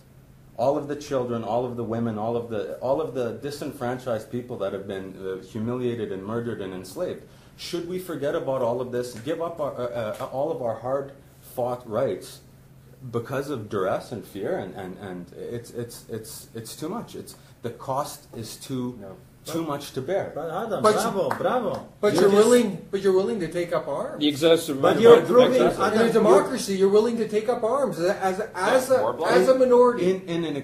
All of the children, all of the women, all of the disenfranchised people that have been humiliated and murdered and enslaved. Should we forget about all of this, give up all of our hard-fought rights because of duress and fear? And it's too much. The cost is too much to bear. But Adam, But bravo. But you're willing to take up arms. The excessive. But you're proving, In Adam, a democracy, you're willing to take up arms as a minority. In an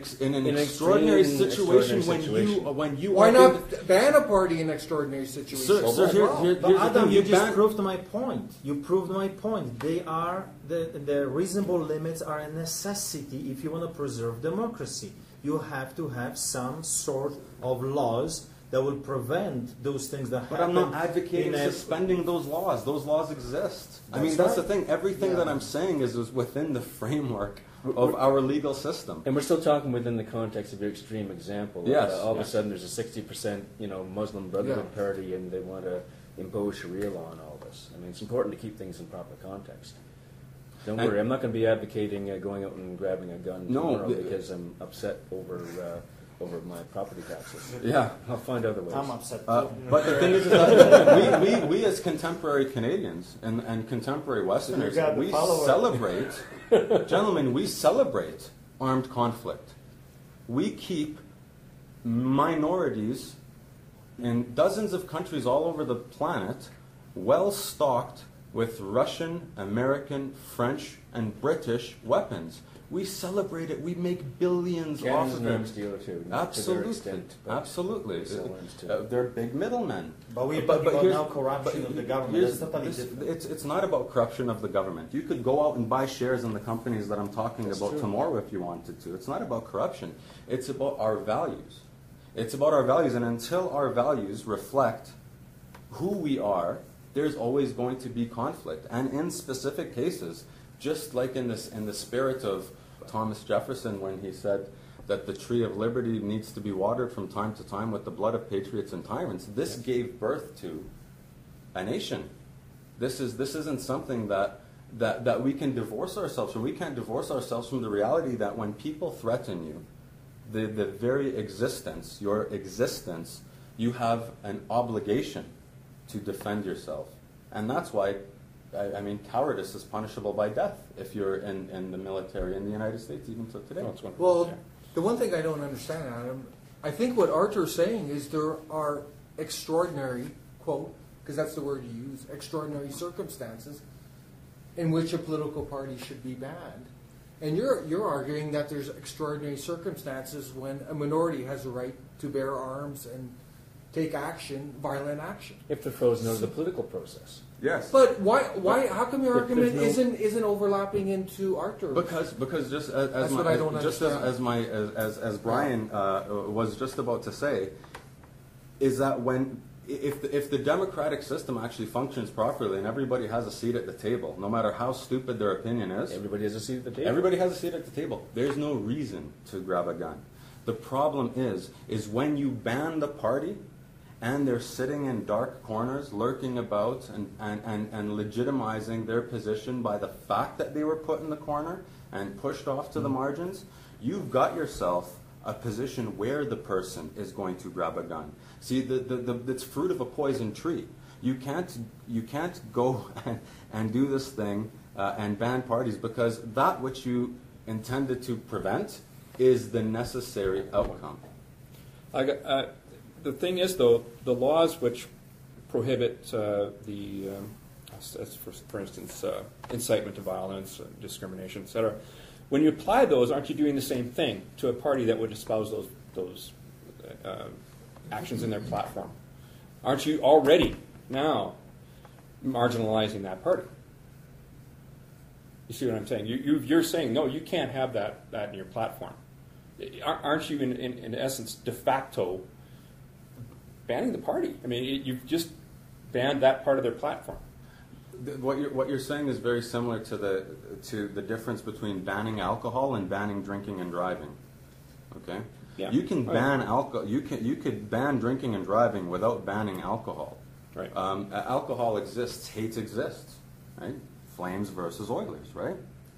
extraordinary situation when you Why are not ban a party in extraordinary situations? Sir, as here- well? here- But here's the Adam, thing, you you just ban- proved my point. You proved my point. They are the reasonable limits are a necessity if you want to preserve democracy. You have to have some sort of laws that will prevent those things that happen. But I'm not advocating in a- suspending those laws. Those laws exist. I That's mean, that's right. the thing. Everything Yeah. that I'm saying is within the framework of our legal system. And we're still talking within the context of your extreme example. Yes, All of a yes. sudden there's a 60% Muslim Brotherhood party and they want to impose Sharia law on all this. I mean, it's important to keep things in proper context. Don't And- worry, I'm not going to be advocating going out and grabbing a gun No, tomorrow because I'm upset over over my property taxes. Yeah. I'll find other ways. I'm upset. But the thing is that we as contemporary Canadians and contemporary Westerners, got the we follower. celebrate, gentlemen, we celebrate armed conflict. We keep minorities in dozens of countries all over the planet well stocked with Russian, American, French, and British weapons. We celebrate it. We make billions Canada's off an of arms it. dealer too, to their Absolutely, extent. But absolutely. they sell arms too. They're big middlemen. But we're But talking about here's- now corruption of the government. here's- That's totally this- different. it's not about corruption of the government. You could go out and buy shares in the companies that I'm talking about tomorrow if you wanted to. It's not about corruption. It's about our values. It's about our values, and until our values reflect who we are, there's always going to be conflict. And in specific cases, just like in the spirit of Thomas Jefferson when he said that the tree of liberty needs to be watered from time to time with the blood of patriots and tyrants, this gave birth to a nation. This isn't something that we can divorce ourselves from. We can't divorce ourselves from the reality that when people threaten you, the very existence, your existence, you have an obligation to defend yourself. And that's why, I mean, cowardice is punishable by death if you're in the military in the United States, even to today. Well, it's one- Well, yeah. the one thing I don't understand, Adam, I think what Arthur's saying is there are extraordinary, quote, because that's the word you use, extraordinary circumstances in which a political party should be banned. And you're arguing that there's extraordinary circumstances when a minority has a right to bear arms and take action, violent action. if they're frozen out of the political process. Yes. But why? How come your But argument there's no- isn't overlapping into Arthur? Because just as That's my, what I don't just understand. as Brian was just about to say, is that when if the democratic system actually functions properly and everybody has a seat at the table, no matter how stupid their opinion is, Everybody has a seat at the table. everybody has a seat at the table. There's no reason to grab a gun. The problem is when you ban the party and they're sitting in dark corners, lurking about and legitimizing their position by the fact that they were put in the corner and pushed off to the margins, you've got yourself a position where the person is going to grab a gun. See, it's fruit of a poison tree. You can't go and do this thing and ban parties because that which you intended to prevent is the necessary outcome. The thing is, though, the laws which prohibit for instance, incitement to violence, discrimination, etc., when you apply those, aren't you doing the same thing to a party that would espouse those actions in their platform? Aren't you already now marginalizing that party? You see what I'm saying? You're saying, no, you can't have that in your platform. Aren't you, in essence, de facto banning the party? I mean, you've just banned that part of their platform. What you're saying is very similar to the difference between banning alcohol and banning drinking and driving. Okay, Yeah. you can ban alcohol. You could ban drinking and driving without banning alcohol. Right. Alcohol exists. Hate exists. Right. Flames versus Oilers. Right.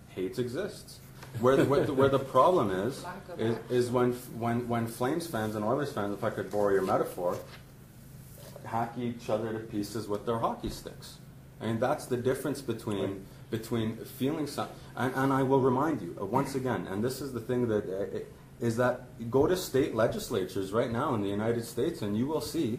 Hate exists. Where the problem is when Flames fans and Oilers fans, if I could borrow your metaphor, hack each other to pieces with their hockey sticks. I mean, that's the difference between feeling something. And I will remind you once again, and this is the thing that is that you go to state legislatures right now in the United States, and you will see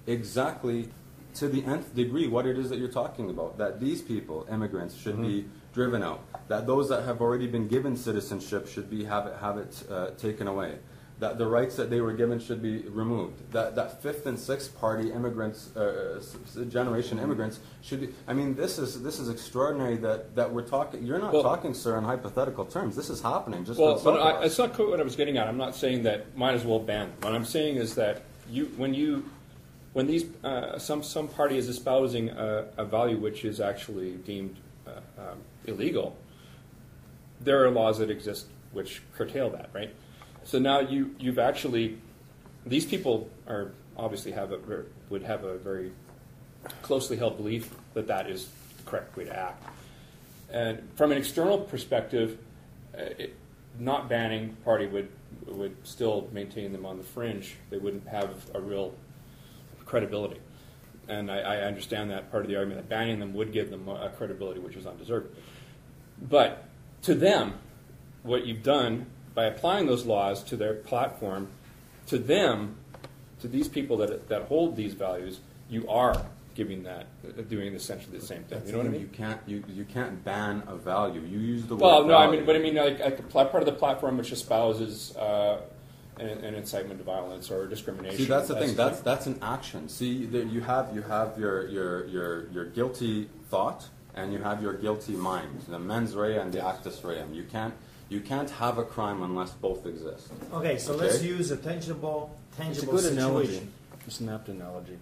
exactly to the nth degree what it is that you're talking about. That these people, immigrants, should be driven out. That those that have already been given citizenship should have it taken away. That the rights that they were given should be removed. That fifth and sixth party immigrants, generation immigrants, should be. I mean, this is extraordinary that we're talking. You're not talking, sir, in hypothetical terms. This is happening. Just Well, but it's not quite what I was getting at. I'm not saying that might as well ban. What I'm saying is that when these some party is espousing a value which is actually deemed illegal, there are laws that exist which curtail that, right? So now you've actually, these people are obviously would have a very closely held belief that is the correct way to act. And from an external perspective, not banning party would still maintain them on the fringe. They wouldn't have a real credibility. And I understand that part of the argument that banning them would give them a credibility which is undeserved. But to them, what you've done by applying those laws to their platform, to them, to these people that hold these values, you are giving that, doing essentially the same thing. You know what I mean? You can't ban a value. You use the word. Well, no, value. I mean like part of the platform which espouses an incitement to violence or discrimination. See, that's the thing. That's an action. See, you have your guilty thought and you have your guilty mind. The mens rea and the actus reum. You can't have a crime unless both exist. Okay, so let's use a tangible It's a good situation. analogy. It's an apt analogy.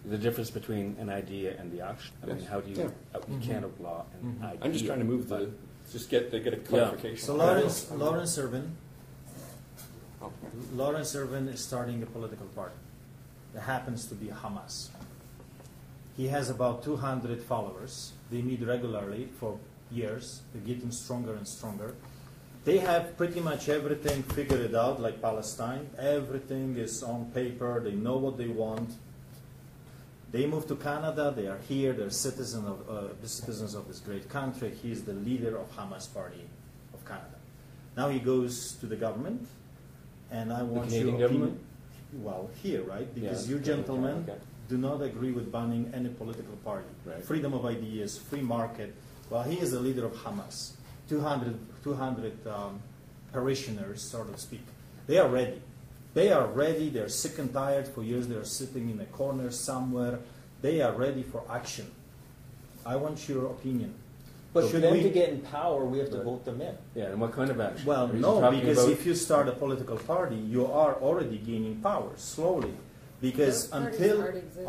The difference between an idea and the action. I mean, how do you? You can't outlaw an idea. I'm just trying to move get a clarification. So Lawrence Irvin is starting a political party. It happens to be Hamas. He has about 200 followers. They meet regularly for years. They're getting stronger and stronger. They have pretty much everything figured out, like Palestine. Everything is on paper. They know what they want. They moved to Canada. They are here. They're citizens of this great country. He's the leader of Hamas Party of Canada. Now he goes to the government, and I want your Canadian opinion. government? Well, here, right? Because Yeah, you gentlemen okay. do not agree with banning any political party. Right. Freedom of ideas, free market. Well, he is the leader of Hamas. 200 parishioners, so to speak. They are ready. They are ready. They're sick and tired. For years they are sitting in a corner somewhere. They are ready for action. I want your opinion. But for Should them we- to get in power, we have to vote them in. Yeah, and what kind of action? Well, Are you no, talking because about- if you start a political party, you are already gaining power slowly. Because Those parties until already exist.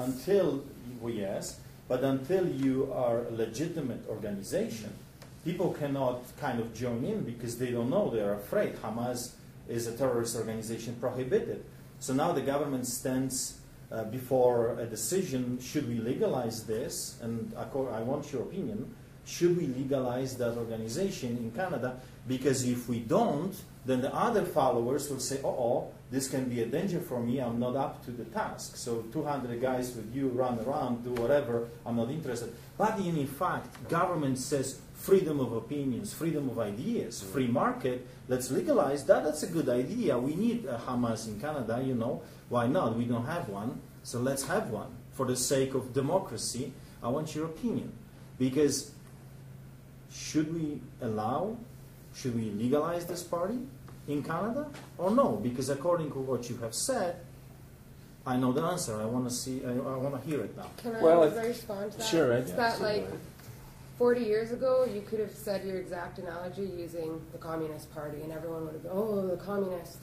well, yes, but until you are a legitimate organization, people cannot kind of join in because they don't know. They are afraid. Hamas is a terrorist organization prohibited. So now the government stands before a decision: should we legalize this? And I want your opinion. Should we legalize that organization in Canada? Because if we don't, then the other followers will say, this can be a danger for me, I'm not up to the task. So 200 guys with you run around, do whatever, I'm not interested. But in fact, government says freedom of opinions, freedom of ideas, free market, let's legalize that. That's a good idea. We need a Hamas in Canada, Why not? We don't have one, so let's have one. For the sake of democracy, I want your opinion. Because should we legalize this party in Canada or no? Because according to what you have said, I know the answer. I want to hear it now. Can I Well, respond to that? sure, It's that, like, 40 years ago, you could have said your exact analogy using the Communist Party, and everyone would have gone, the communists,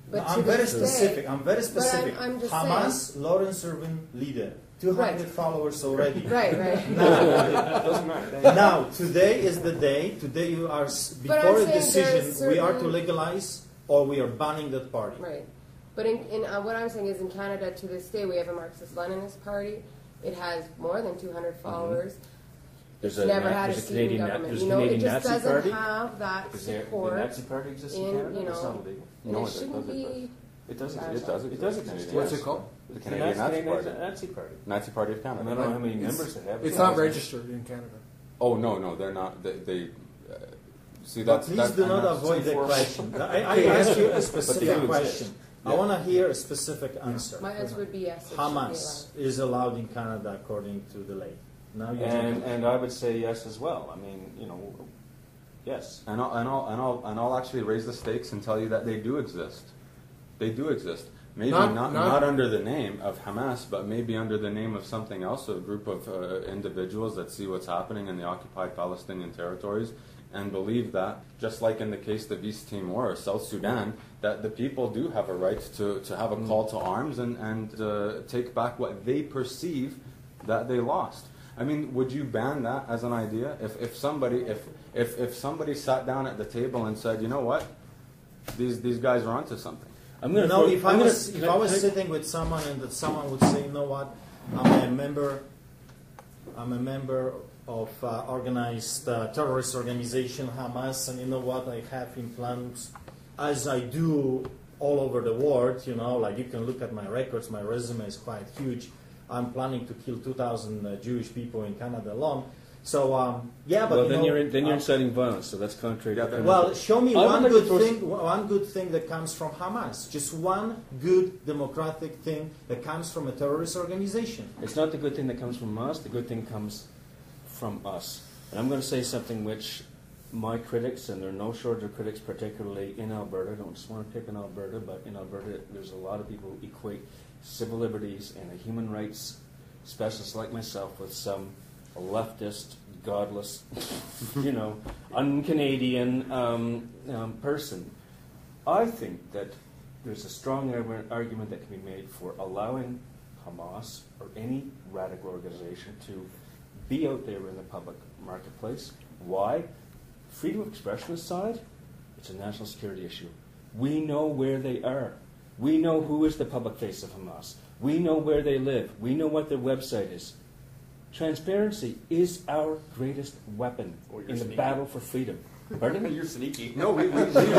But I'm very specific. I'm very specific. I'm just Hamas, saying. Lawrence Irvin, leader. 200 Right. followers already. Right. Doesn't matter. Now, today is the day. Today you are before a saying decision. We are to certain- legalize or we are banning that party. Right. But what I'm saying is in Canada, to this day, we have a Marxist-Leninist party. It has more than 200 followers. There's It's never had a there's seat in Canadian government. there's It Canadian just Nazi doesn't Party. have that Is there support. the Nazi Party exists in in, Canada? It's not illegal. And No, it it shouldn't doesn't. be. It does. It It does. It does exist. What's yes. it called? The Canadian Nazi Party. Nazi Party. Nazi Party of I Canada. don't know how many members they have. It's not registered in Canada. Oh no, they're not. They see But that's. please do not avoid the question. I asked you a specific do question. I want to hear a specific answer. My answer would be yes. It should be Hamas is allowed in Canada according to the lay. Now you And I would say yes as well. I mean, yes. And I'll actually raise the stakes and tell you that they do exist. They do exist. Maybe not under the name of Hamas, but maybe under the name of something else, a group of individuals that see what's happening in the occupied Palestinian territories and believe that, just like in the case of East Timor or South Sudan, that the people do have a right to have a call to arms and take back what they perceive that they lost. I mean, would you ban that as an idea? If somebody sat down at the table and said, you know what, these guys are onto something. If I was sitting with someone and that someone would say, you know what, I'm a member of organized terrorist organization, Hamas, and you know what, I have in plans, as I do all over the world, you know, like you can look at my records, my resume is quite huge. I'm planning to kill 2,000 Jewish people in Canada alone. So, yeah, but well, then you're inciting violence, so that's contrary to well, show me one good thing that comes from Hamas. Just one good democratic thing that comes from a terrorist organization. It's not the good thing that comes from us, the good thing comes from us. And I'm going to say something which my critics, and there are no shortage of critics, particularly in Alberta, I don't just want to pick on Alberta, but in Alberta there's a lot of people who equate civil liberties and a human rights specialist like myself with some leftist, godless, you know, un-Canadian person. I think that there's a strong argument that can be made for allowing Hamas or any radical organization to be out there in the public marketplace. Why? Freedom of expression aside, it's a national security issue. We know where they are. We know who is the public face of Hamas. We know where they live. We know what their website is. Transparency is our greatest weapon in the battle for freedom. Pardon me? You're sneaky. No, we went over this.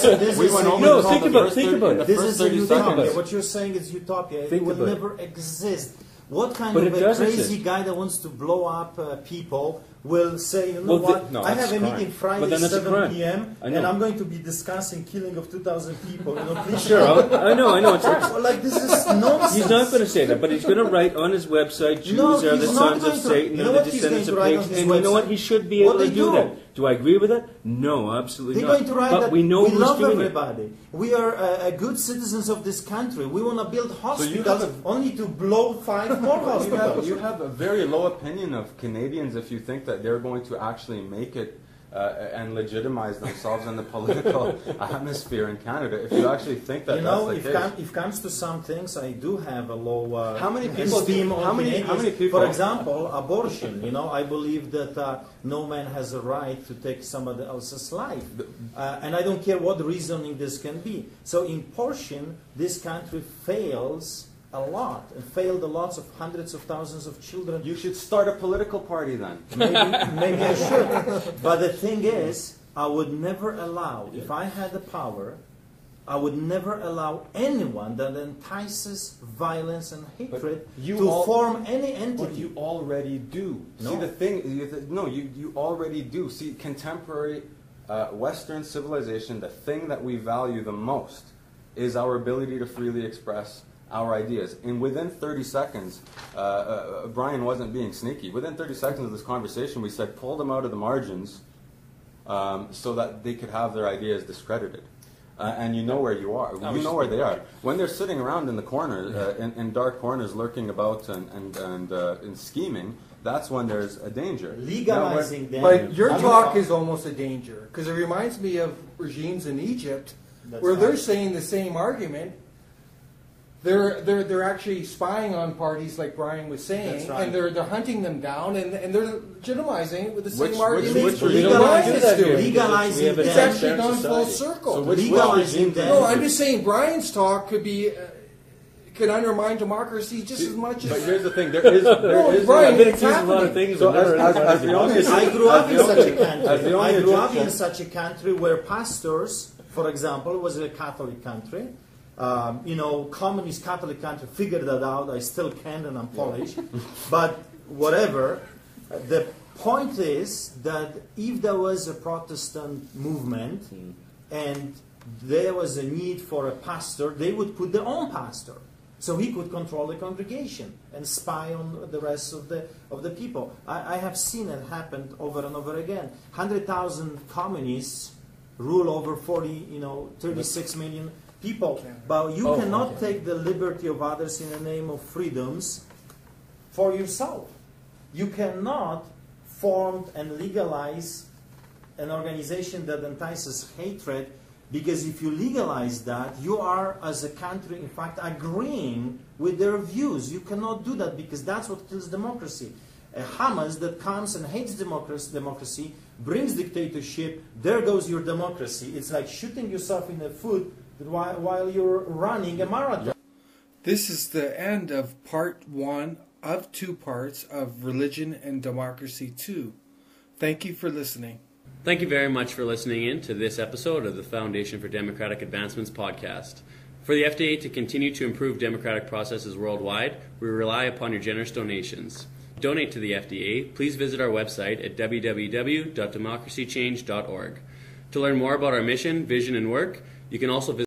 No, think about it. This is a utopia. What you're saying is utopia. It will never exist. What kind of a crazy guy that wants to blow up people will say, you know what, I have a meeting Friday 7 p.m. and I'm going to be discussing killing of 2,000 people. You know, please sure, I know. It's like, this is nonsense. He's not going to say that, but he's going to write on his website, Jews are the sons of Satan and the descendants of pigs. And you know what? He should be able to do that. Do I agree with it? No, absolutely not. They're going to write but that we know we who's love doing everybody. it. We are good citizens of this country. We want to build hospitals only to blow 5 more hospitals. You have a very low opinion of Canadians if you think that they're going to actually make it and legitimize themselves in the political atmosphere in Canada. If you actually think that that's the case. If it comes to some things, I do have a low how many people esteem how on many Canadians. people? For example, abortion. You know, I believe that no man has a right to take somebody else's life, and I don't care what reasoning this can be. So in portion, this country fails a lot, and failed the lots of hundreds of thousands of children. You should start a political party then. Maybe I should. But the thing is, I would never allow, if I had the power, I would never allow anyone that entices violence and hatred to form any entity. But you already do. No. See, the thing, you already do. See, contemporary Western civilization, the thing that we value the most is our ability to freely express our ideas. And within 30 seconds, Brian wasn't being sneaky. Within 30 seconds of this conversation, we said, pull them out of the margins so that they could have their ideas discredited. And you know where you are. You know where they are. When they're sitting around in the corners, in dark corners, lurking about and scheming, that's when there's a danger. Legalizing them. But your talk is almost a danger, because it reminds me of regimes in Egypt where they're saying the same argument. They're actually spying on parties, like Brian was saying, and they're hunting them down, and they're legitimizing it with the same argument. Legalizing them. It's actually gone full circle. Legalizing them. No, I'm just saying Brian's talk could undermine democracy just as much as. But here's the thing: there is Brian, it's a lot of things. So as the only, I grew up in such a country. I grew up in such a country where pastors, for example, was a Catholic country. Communist Catholic country figured that out. I still can't, and I'm Polish. But whatever. The point is that if there was a Protestant movement and there was a need for a pastor, they would put their own pastor, so he could control the congregation and spy on the rest of the people. I have seen it happen over and over again. 100,000 communists rule over 36 million people. But you cannot take the liberty of others in the name of freedoms for yourself. You cannot form and legalize an organization that entices hatred, because if you legalize that, you are, as a country, in fact, agreeing with their views. You cannot do that, because that's what kills democracy. A Hamas that comes and hates democracy, brings dictatorship, there goes your democracy. It's like shooting yourself in the foot while you're running a marathon. This is the end of part 1 of 2 parts of Religion and Democracy 2. Thank you for listening. Thank you very much for listening in to this episode of the Foundation for Democratic Advancements podcast. For the FDA to continue to improve democratic processes worldwide, we rely upon your generous donations. To donate to the FDA, please visit our website at www.democracychange.org. To learn more about our mission, vision, and work, you can also visit